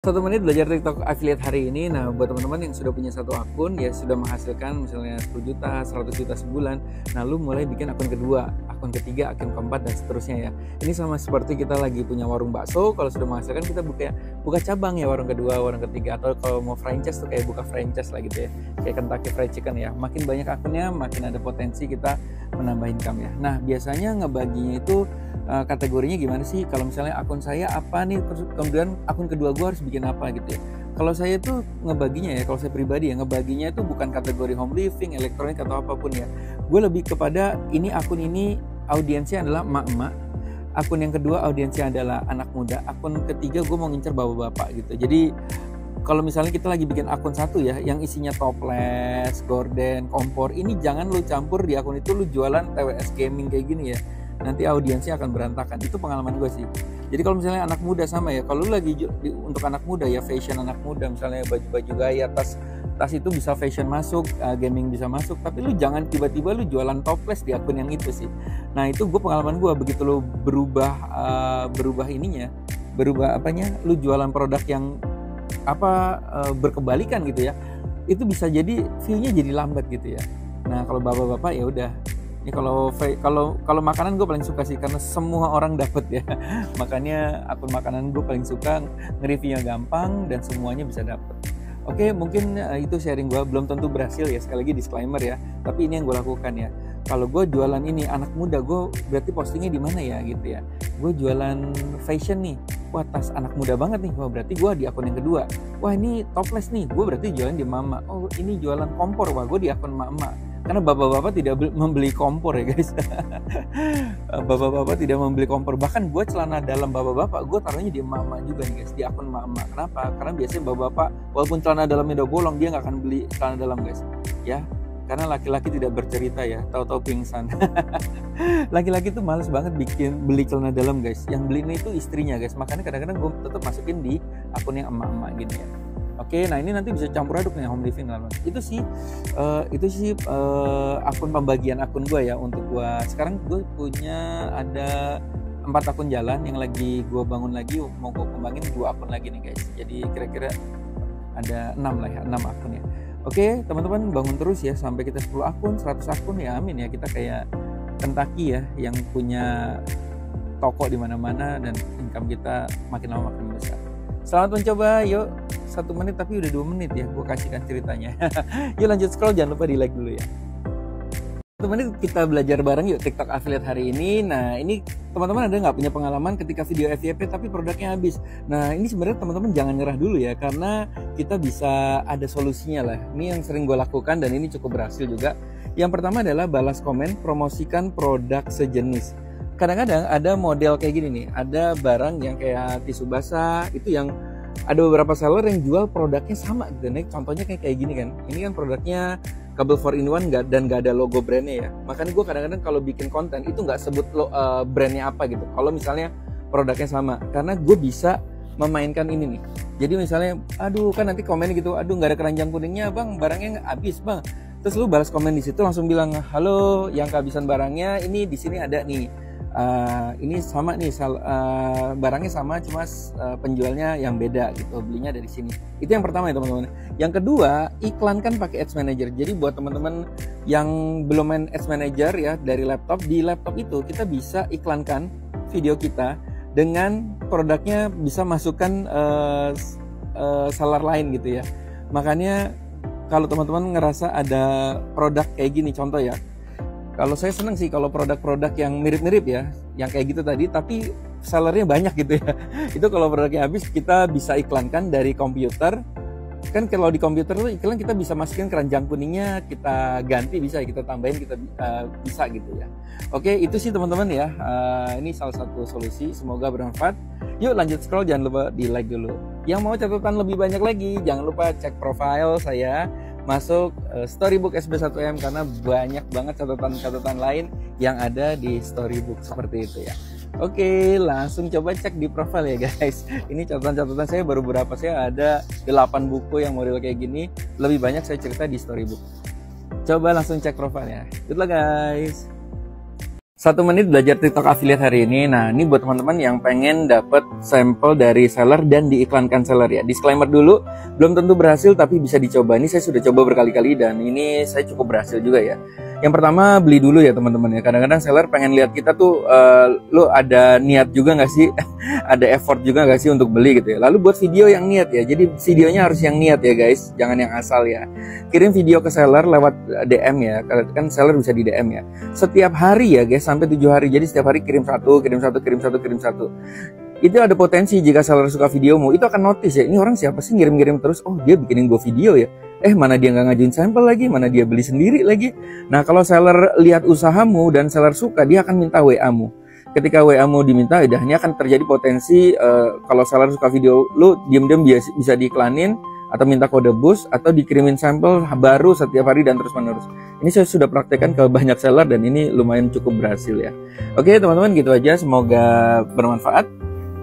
1 menit belajar TikTok affiliate hari ini. Nah, buat teman-teman yang sudah punya satu akun, ya sudah menghasilkan misalnya 10 juta, 100 juta sebulan, nah lu mulai bikin akun kedua, akun ketiga, akun keempat, dan seterusnya ya. Ini sama seperti kita lagi punya warung bakso, kalau sudah menghasilkan kita buka cabang ya, warung kedua, warung ketiga, atau kalau mau franchise tuh kayak buka franchise lah gitu ya. Kayak Kentucky Fried Chicken ya. Makin banyak akunnya, makin ada potensi kita menambah income ya. Nah, biasanya ngebaginya itu kategorinya gimana sih? Kalau misalnya akun saya apa nih, terus kemudian akun kedua gue harus bikin apa gitu ya. Kalau saya tuh ngebaginya ya, kalau saya pribadi ya, ngebaginya itu bukan kategori home living, elektronik atau apapun ya. Gue lebih kepada ini akun ini audiensnya adalah emak-emak, akun yang kedua audiensnya adalah anak muda, akun ketiga gue mau ngincer bapak-bapak gitu. Jadi kalau misalnya kita lagi bikin akun satu ya, yang isinya toples, gorden, kompor, ini jangan lu campur di akun itu lu jualan TWS gaming kayak gini ya. Nanti audiensnya akan berantakan. Itu pengalaman gue sih. Jadi kalau misalnya anak muda sama ya, kalau lu lagi untuk anak muda ya, fashion anak muda, misalnya baju-baju gaya, tas itu bisa fashion masuk, gaming bisa masuk, tapi lu jangan tiba-tiba lu jualan toples di akun yang itu sih. Nah, itu gue pengalaman gue, begitu lu berubah ininya, berubah apanya, lu jualan produk yang berkebalikan gitu ya, itu bisa jadi view-nya jadi lambat gitu ya. Nah, kalau bapak-bapak ya udah. Ini kalau makanan gue paling suka sih, karena semua orang dapat ya. Makanya akun makanan gue paling suka, nge-reviewnya gampang dan semuanya bisa dapat. Oke, mungkin itu sharing gue, belum tentu berhasil ya, sekali lagi disclaimer ya. Tapi ini yang gue lakukan ya. Kalau gue jualan ini anak muda, gue berarti postingnya di mana ya gitu ya. Gue jualan fashion nih, wah tas anak muda banget nih, wah berarti gue di akun yang kedua. Wah ini toples nih, gue berarti jualan di mama. Oh ini jualan kompor, wah gue di akun mama. Karena bapak-bapak tidak membeli kompor ya guys. Bapak-bapak tidak membeli kompor. Bahkan gue celana dalam bapak-bapak gue taruhnya di mama juga nih guys, di akun mama. Kenapa? Karena biasanya bapak-bapak walaupun celana dalamnya udah bolong, dia nggak akan beli celana dalam guys ya. Karena laki-laki tidak bercerita ya, tahu-tahu pingsan. Laki-laki tuh males banget beli celana dalam guys. Yang beliin itu istrinya guys. Makanya kadang-kadang gue tetap masukin di akun yang emak-emak gini ya. Oke, nah ini nanti bisa campur aduk nih home living lah. Itu sih akun pembagian akun gue ya untuk gue. Sekarang gue punya ada 4 akun jalan yang lagi gue bangun lagi, mau gue kembangin 2 akun lagi nih guys. Jadi kira-kira ada 6 lah ya, 6 akun ya. Oke, teman-teman bangun terus ya sampai kita 10 akun, 100 akun ya, amin ya. Kita kayak Kentucky ya yang punya toko di mana-mana dan income kita makin lama makin besar. Selamat mencoba, yuk 1 menit tapi udah 2 menit ya, gue kasihkan ceritanya. Yuk lanjut scroll, jangan lupa di like dulu ya. 1 menit kita belajar bareng yuk TikTok affiliate hari ini. Nah ini teman-teman ada nggak punya pengalaman ketika video FYP tapi produknya habis? Nah ini sebenarnya teman-teman jangan nyerah dulu ya, karena kita bisa ada solusinya lah. Ini yang sering gue lakukan dan ini cukup berhasil juga. Yang pertama adalah balas komen, promosikan produk sejenis. Kadang-kadang ada model kayak gini nih, ada barang yang kayak tisu basah, itu yang ada beberapa seller yang jual produknya sama gitu nih. Contohnya kayak gini kan, ini kan produknya kabel 4-in-1 dan gak ada logo brandnya ya. Makanya gue kadang-kadang kalau bikin konten itu gak sebut brandnya apa gitu, kalau misalnya produknya sama, karena gue bisa memainkan ini nih. Jadi misalnya, aduh kan nanti komen gitu, aduh gak ada keranjang kuningnya bang, barangnya habis bang. Terus lu balas komen di situ langsung bilang, halo yang kehabisan barangnya, ini di sini ada nih. Ini sama nih barangnya sama, cuma penjualnya yang beda gitu, belinya dari sini. Itu yang pertama ya teman-teman. Yang kedua, iklankan pakai Ads Manager. Jadi buat teman-teman yang belum main Ads Manager ya, dari laptop, di laptop itu kita bisa iklankan video kita dengan produknya, bisa masukkan seller lain gitu ya. Makanya kalau teman-teman ngerasa ada produk kayak gini, contoh ya, kalau saya seneng sih kalau produk-produk yang mirip-mirip ya, yang kayak gitu tadi, tapi sellernya banyak gitu ya. Itu kalau produknya habis, kita bisa iklankan dari komputer. Kan kalau di komputer tuh iklan kita bisa masukin keranjang kuningnya, kita ganti bisa, kita tambahin, kita bisa gitu ya. Oke, itu sih teman-teman ya. Ini salah satu solusi, semoga bermanfaat. Yuk lanjut scroll, jangan lupa di like dulu. Yang mau catatan lebih banyak lagi, jangan lupa cek profile saya, masuk Storybook SB1M, karena banyak banget catatan-catatan lain yang ada di Storybook seperti itu ya. Oke, langsung coba cek di profile ya guys. Ini catatan-catatan saya baru berapa, saya ada 8 buku yang model kayak gini. Lebih banyak saya cerita di Storybook. Coba langsung cek profilnya. Good luck guys. 1 menit belajar TikTok affiliate hari ini. Nah, ini buat teman-teman yang pengen dapat sampel dari seller dan diiklankan seller ya. Disclaimer dulu, belum tentu berhasil tapi bisa dicoba. Ini saya sudah coba berkali-kali dan ini saya cukup berhasil juga ya. Yang pertama, beli dulu ya teman-teman ya. Kadang-kadang seller pengen lihat kita tuh, lo ada niat juga nggak sih? Ada effort juga nggak sih untuk beli gitu ya. Lalu buat video yang niat ya. Jadi videonya harus yang niat ya guys, jangan yang asal ya. Kirim video ke seller lewat DM ya. Kan seller bisa di DM ya. Setiap hari ya guys, sampai 7 hari. Jadi setiap hari kirim satu. Itu ada potensi jika seller suka videomu, itu akan notice ya, ini orang siapa sih ngirim-ngirim terus, oh dia bikinin gue video ya, mana dia nggak ngajuin sampel lagi, mana dia beli sendiri lagi. Nah kalau seller lihat usahamu dan seller suka, dia akan minta WA-mu. Ketika WA-mu diminta, ini akan terjadi potensi kalau seller suka video lu, diam-diam bisa diiklanin, atau minta kode boost, atau dikirimin sampel baru setiap hari dan terus-menerus. Ini saya sudah praktekkan ke banyak seller dan ini lumayan cukup berhasil ya. Oke teman-teman, gitu aja, semoga bermanfaat.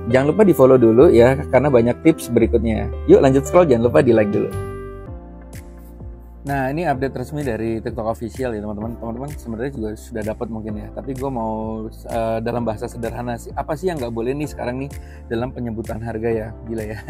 Jangan lupa di follow dulu ya, karena banyak tips berikutnya. Yuk lanjut scroll, jangan lupa di like dulu. Nah ini update resmi dari TikTok official ya teman-teman. Teman-teman sebenarnya juga sudah dapat mungkin ya. Tapi gue mau dalam bahasa sederhana sih. Apa sih yang nggak boleh nih sekarang nih dalam penyebutan harga ya? Gila ya.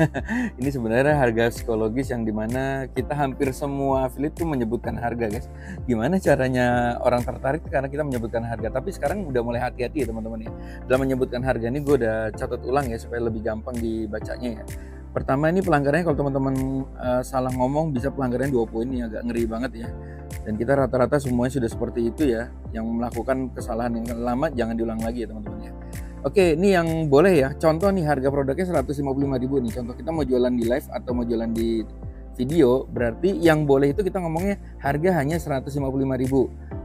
Ini sebenarnya harga psikologis yang dimana kita hampir semua affiliate tuh menyebutkan harga guys. Gimana caranya orang tertarik karena kita menyebutkan harga. Tapi sekarang udah mulai hati-hati ya teman-teman ya. Dalam menyebutkan harga ini gue udah catat ulang ya supaya lebih gampang dibacanya ya. Pertama ini pelanggarannya kalau teman-teman salah ngomong bisa pelanggarannya 2 poin, ini agak ngeri banget ya. Dan kita rata-rata semuanya sudah seperti itu ya. Yang melakukan kesalahan yang lama jangan diulang lagi ya teman-teman ya. Oke, ini yang boleh ya. Contoh nih harga produknya 155.000 nih. Contoh kita mau jualan di live atau mau jualan di video, berarti yang boleh itu kita ngomongnya harga hanya 155.000.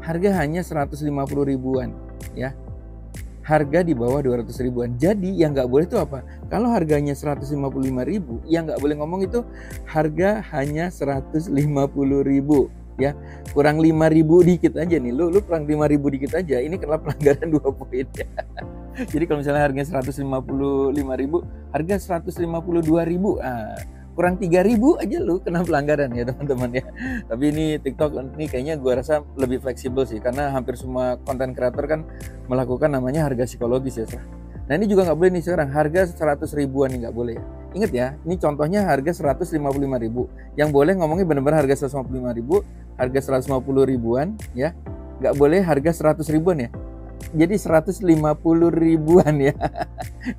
Harga hanya 150 ribuan ya. Harga di bawah 200 ribuan. Jadi yang nggak boleh itu apa? Kalau harganya 155.000, yang nggak boleh ngomong itu harga hanya 150.000 ya. Kurang 5.000 dikit aja nih. Lu kurang 5.000 dikit aja. Ini kena pelanggaran 2 poin ya. Jadi kalau misalnya harganya 155.000, harga 152.000. Kurang 3.000 aja lu kena pelanggaran ya teman-teman ya. Tapi ini TikTok ini kayaknya gue rasa lebih fleksibel sih, karena hampir semua konten kreator kan melakukan namanya harga psikologis ya. Nah ini juga nggak boleh nih sekarang, harga 100 ribuan nih nggak boleh ya. Ingat ya, ini contohnya harga 155.000. Yang boleh ngomongnya benar-benar harga 155.000, harga 150 ribuan ya. Nggak boleh harga 100 ribuan ya. Jadi 150 ribuan ya.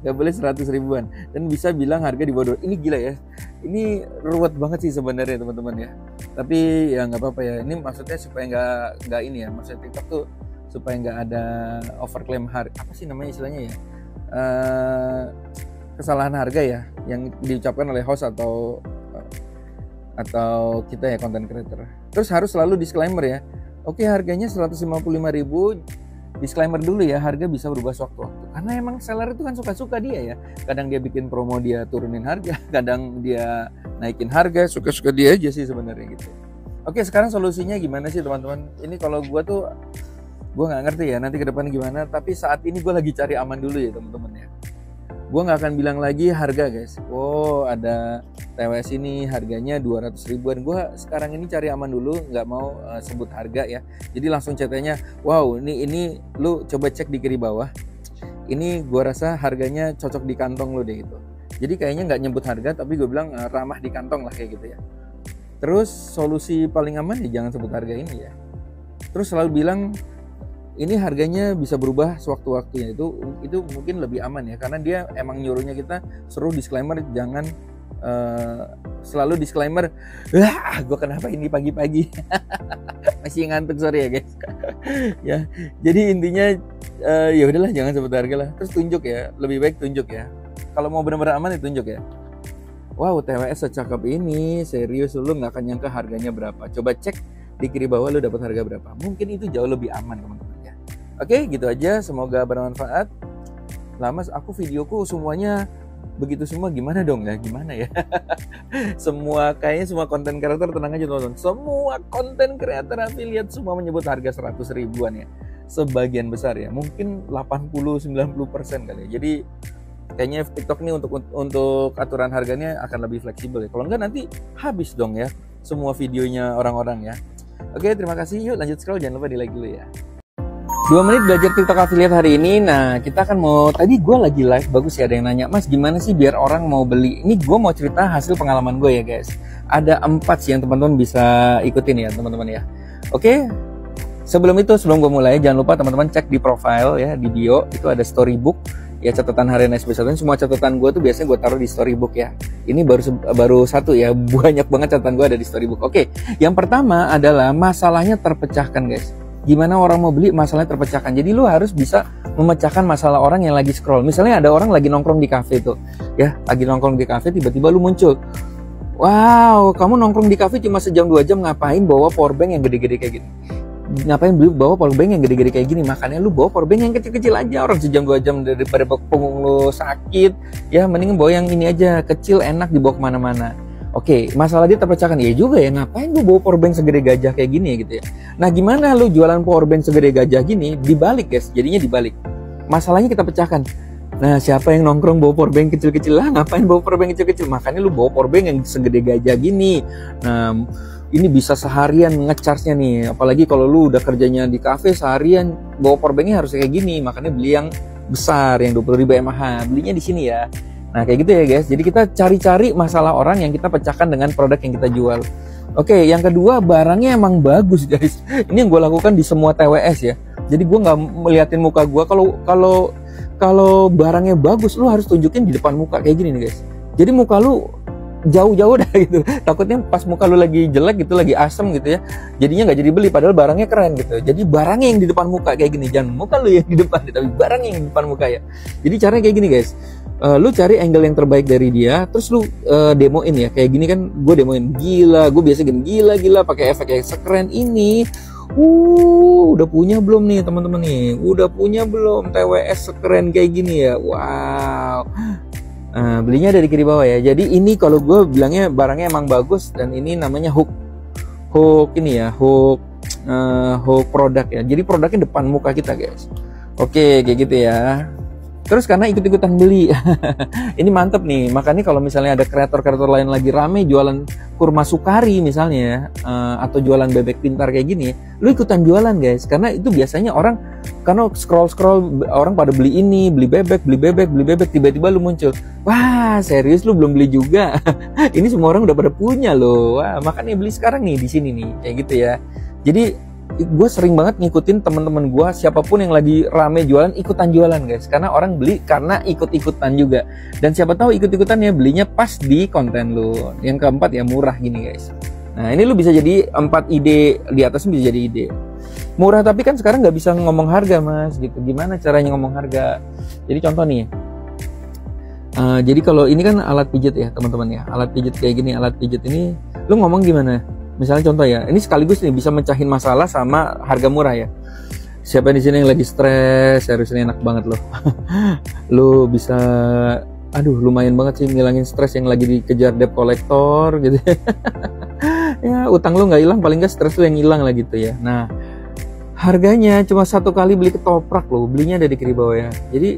Nggak boleh 100 ribuan. Dan bisa bilang harga di bawah. Ini gila ya. Ini ruwet banget sih sebenarnya teman-teman ya. Tapi ya nggak apa-apa ya. Ini maksudnya supaya nggak ini ya. Maksudnya TikTok tuh supaya nggak ada overclaim harga. Apa sih namanya istilahnya ya? Kesalahan harga ya. Yang diucapkan oleh host atau kita ya content creator. Terus harus selalu disclaimer ya. Oke, harganya 155.000. Disclaimer dulu ya, harga bisa berubah sewaktu-waktu. Karena emang seller itu kan suka-suka dia ya. Kadang dia bikin promo dia turunin harga, kadang dia naikin harga, suka-suka dia aja sih sebenarnya gitu. Oke, sekarang solusinya gimana sih teman-teman? Ini kalau gue nggak ngerti ya nanti ke depan gimana. Tapi saat ini gue lagi cari aman dulu ya teman-teman ya. Gue nggak akan bilang lagi harga guys. Oh ada TWS ini harganya 200 ribuan. Gue sekarang ini cari aman dulu, nggak mau sebut harga ya. Jadi langsung chatnya, wow ini lu coba cek di kiri bawah. Ini gue rasa harganya cocok di kantong lu deh gitu. Jadi kayaknya nggak nyebut harga, tapi gue bilang ramah di kantong lah kayak gitu ya. Terus solusi paling aman ya jangan sebut harga ini ya. Terus selalu bilang ini harganya bisa berubah sewaktu-waktunya, itu mungkin lebih aman ya, karena dia emang nyuruhnya kita suruh disclaimer, jangan selalu disclaimer. Gue kenapa ini pagi-pagi masih ngantuk, sorry ya guys. Ya jadi intinya ya udahlah jangan sebut harga lah. Terus tunjuk ya, lebih baik tunjuk ya. Kalau mau benar-benar aman ya tunjuk ya. Wow, TWS secakep ini, serius lu nggak akan nyangka harganya berapa. Coba cek di kiri bawah lu dapat harga berapa. Mungkin itu jauh lebih aman teman-teman ya. Oke, gitu aja, semoga bermanfaat. Lama aku videoku semuanya begitu semua, gimana dong ya? Gimana ya? Kayaknya semua konten kreator, tenang aja teman-teman. Semua konten kreator affiliate semua menyebut harga 100 ribuan ya. Sebagian besar ya, mungkin 80-90% kali ya. Jadi kayaknya TikTok ini untuk aturan harganya akan lebih fleksibel ya. Kalau enggak nanti habis dong ya semua videonya orang-orang ya. Oke, terima kasih. Yuk lanjut scroll, jangan lupa di like dulu ya. 2 menit belajar TikTok affiliate hari ini. Nah, kita akan mau, tadi gue lagi live, bagus ya, ada yang nanya, Mas gimana sih biar orang mau beli? Ini gue mau cerita hasil pengalaman gue ya guys. Ada 4 sih yang teman-teman bisa ikutin ya teman-teman ya. Oke, sebelum gue mulai, jangan lupa teman-teman cek di profile ya, di bio, itu ada storybook. Ya, catatan harian SB1, semua catatan gue tuh biasanya gue taruh di storybook ya. Ini baru satu ya, banyak banget catatan gue ada di storybook. Oke, yang pertama adalah masalahnya terpecahkan guys. Gimana orang mau beli, masalahnya terpecahkan. Jadi lu harus bisa memecahkan masalah orang yang lagi scroll. Misalnya ada orang lagi nongkrong di cafe tuh, ya, lagi nongkrong di cafe, tiba-tiba lu muncul. Wow, kamu nongkrong di cafe cuma sejam 2 jam, ngapain bawa powerbank yang gede-gede kayak gini? Ngapain bawa powerbank yang gede-gede kayak gini? Makanya lu bawa powerbank yang kecil-kecil aja. Orang sejam 2 jam daripada punggung lu sakit, ya mending bawa yang ini aja, kecil, enak dibawa kemana-mana. Oke, masalah dia terpecahkan. Ya juga ya, ngapain gue bawa powerbank segede gajah kayak gini ya gitu ya. Nah, gimana lu jualan powerbank segede gajah gini? Dibalik guys, jadinya dibalik. Masalahnya kita pecahkan. Nah, siapa yang nongkrong bawa powerbank kecil-kecil lah? Ngapain bawa powerbank kecil-kecil? Makanya lu bawa powerbank yang segede gajah gini. Nah, ini bisa seharian ngecharge-nya nih. Apalagi kalau lu udah kerjanya di cafe seharian, bawa powerbanknya harus kayak gini. Makanya beli yang besar, yang 20.000 mAh. Belinya di sini ya. Nah, kayak gitu ya guys. Jadi kita cari-cari masalah orang yang kita pecahkan dengan produk yang kita jual. Oke, yang kedua, barangnya emang bagus guys. Ini yang gue lakukan di semua TWS ya. Jadi gue nggak meliatin muka gue. Kalau barangnya bagus, lu harus tunjukin di depan muka kayak gini nih guys. Jadi muka lu jauh-jauh dah gitu. Takutnya pas muka lu lagi jelek gitu, lagi asem gitu ya, jadinya nggak jadi beli, padahal barangnya keren gitu. Jadi barangnya yang di depan muka kayak gini, jangan muka lu yang di depan, tapi barangnya yang di depan muka ya. Jadi caranya kayak gini guys. Lu cari angle yang terbaik dari dia, terus lu demoin ya, kayak gini kan gue demoin. Gila, gue biasa gini, gila pakai efek yang sekeren ini. Udah punya belum nih teman-teman nih? Udah punya belum TWS sekeren kayak gini ya? Wow. Belinya dari kiri bawah ya. Jadi ini kalau gue bilangnya barangnya emang bagus, dan ini namanya hook ini ya, hook produk ya. Jadi produknya depan muka kita guys. Oke, kayak gitu ya. Terus karena ikut-ikutan beli, ini mantep nih. Makanya kalau misalnya ada kreator-kreator lain lagi rame jualan kurma sukari misalnya, atau jualan bebek pintar kayak gini, lu ikutan jualan guys. Karena itu biasanya orang, karena scroll orang pada beli ini, beli bebek, tiba-tiba lu muncul. Wah, serius lu belum beli juga? Ini semua orang udah pada punya loh. Wah, makanya beli sekarang nih di sini nih, kayak gitu ya. Jadi gue sering banget ngikutin teman-teman gue, siapapun yang lagi rame jualan, ikutan jualan guys. Karena orang beli karena ikut-ikutan juga. Dan siapa tahu ikut-ikutan ya belinya pas di konten lu. Yang keempat ya murah gini guys. Nah, ini lu bisa jadi 4 ide di atas, bisa jadi ide. Murah tapi kan sekarang nggak bisa ngomong harga mas gitu. Gimana caranya ngomong harga? Jadi contoh nih. Jadi kalau ini kan alat pijit ya teman-teman ya. Alat pijit kayak gini, alat pijit ini lu ngomong gimana? Misalnya contoh ya, ini sekaligus nih bisa mecahin masalah sama harga murah ya. Siapa di sini yang lagi stres, harusnya enak banget loh. Lu bisa, aduh lumayan banget sih ngilangin stres yang lagi dikejar debt collector gitu. Ya utang lu nggak hilang, paling nggak stres lu yang hilang lah gitu ya. Nah, harganya cuma 1 kali beli ketoprak loh, belinya dari kiri bawah ya. Jadi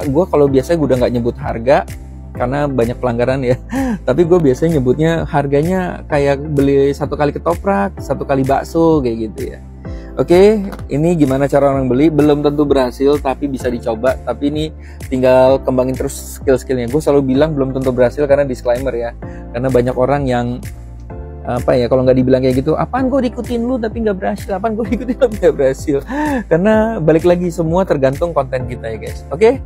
gua kalau biasanya gue udah nggak nyebut harga karena banyak pelanggaran ya. Tapi gue biasanya nyebutnya harganya kayak beli 1 kali ketoprak, 1 kali bakso kayak gitu ya. Oke, ini gimana cara orang beli? Belum tentu berhasil, tapi bisa dicoba. Tapi ini tinggal kembangin terus skill-skillnya. Gue selalu bilang belum tentu berhasil karena disclaimer ya. Karena banyak orang yang apa ya, kalau nggak dibilang kayak gitu, apaan gue ikutin lu tapi nggak berhasil, apaan gue ikutin tapi nggak berhasil. Karena balik lagi semua tergantung konten kita ya guys. Oke,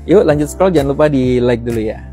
yuk lanjut scroll, jangan lupa di like dulu ya.